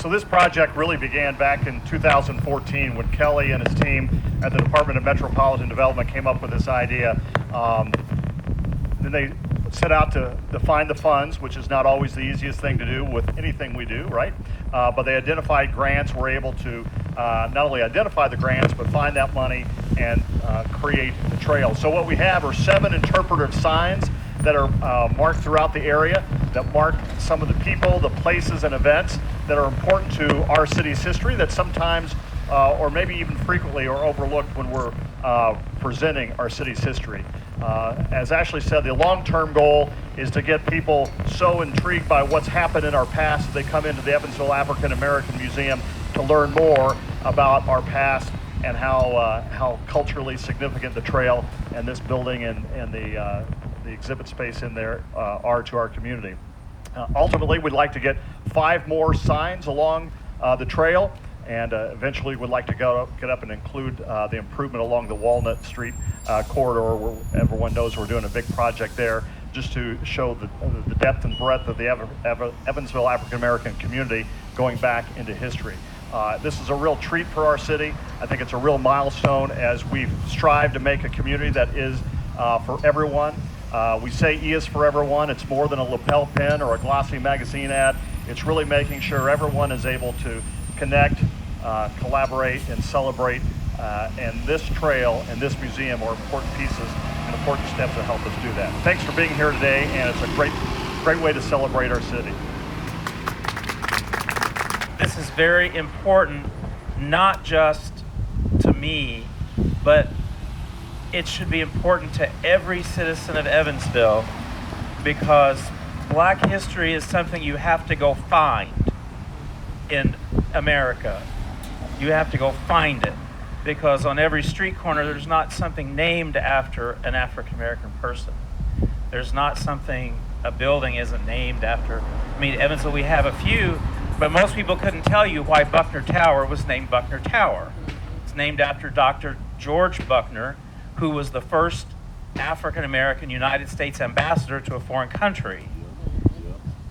So this project really began back in 2014 when Kelly and his team at the Department of Metropolitan Development came up with this idea. Then they set out to find the funds, which is not always the easiest thing to do with anything we do, right? But they identified grants, were able to not only identify the grants, but find that money and create the trail. So what we have are 7 interpretive signs that are marked throughout the area that mark some of the people, the places, and events that are important to our city's history that sometimes, or maybe even frequently, are overlooked when we're presenting our city's history. As Ashley said, the long-term goal is to get people so intrigued by what's happened in our past that they come into the Evansville African American Museum to learn more about our past and how culturally significant the trail and this building and the exhibit space in there are to our community. Ultimately, we'd like to get 5 more signs along the trail, and eventually we'd like to get up and include the improvement along the Walnut Street corridor, where everyone knows we're doing a big project there, just to show the depth and breadth of the Evansville African American community going back into history. This is a real treat for our city. I think it's a real milestone as we strive to make a community that is for everyone. We say E is for everyone. It's more than a lapel pin or a glossy magazine ad. It's really making sure everyone is able to connect, collaborate, and celebrate. And this trail and this museum are important pieces and important steps to help us do that. Thanks for being here today, and it's a great way to celebrate our city. This is very important, not just to me, but it should be important to every citizen of Evansville, because Black history is something you have to go find in America. You have to go find it, because on every street corner there's not something named after an African American person. There's not something, a building isn't named after. I mean, Evansville, we have a few, but most people couldn't tell you why Buckner Tower was named Buckner Tower. It's named after Dr. George Buckner, who was the first African American United States ambassador to a foreign country.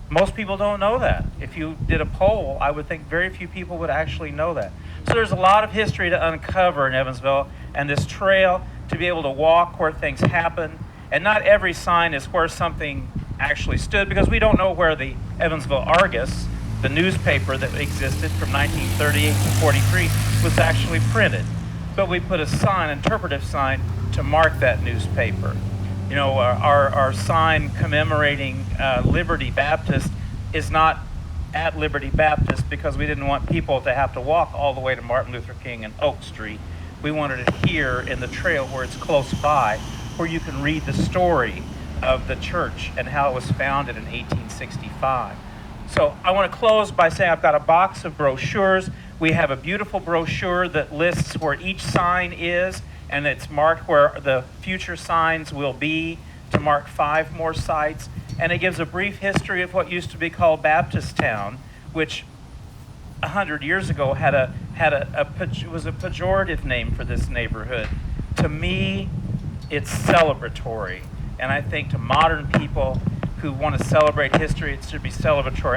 Most people don't know that. If you did a poll, I would think very few people would actually know that. So there's a lot of history to uncover in Evansville, and this trail, to be able to walk where things happen. And not every sign is where something actually stood, because we don't know where the Evansville Argus, the newspaper that existed from 1938 to 43, was actually printed. But we put a sign, interpretive sign, to mark that newspaper. You know, our sign commemorating Liberty Baptist is not at Liberty Baptist because we didn't want people to have to walk all the way to Martin Luther King and Oak Street. We wanted it here in the trail where it's close by, where you can read the story of the church and how it was founded in 1865. So I want to close by saying I've got a box of brochures. We have a beautiful brochure that lists where each sign is, and it's marked where the future signs will be, to mark 5 more sites. And it gives a brief history of what used to be called Baptisttown, which 100 years ago was a pejorative name for this neighborhood. To me, it's celebratory. And I think to modern people who want to celebrate history, it should be celebratory.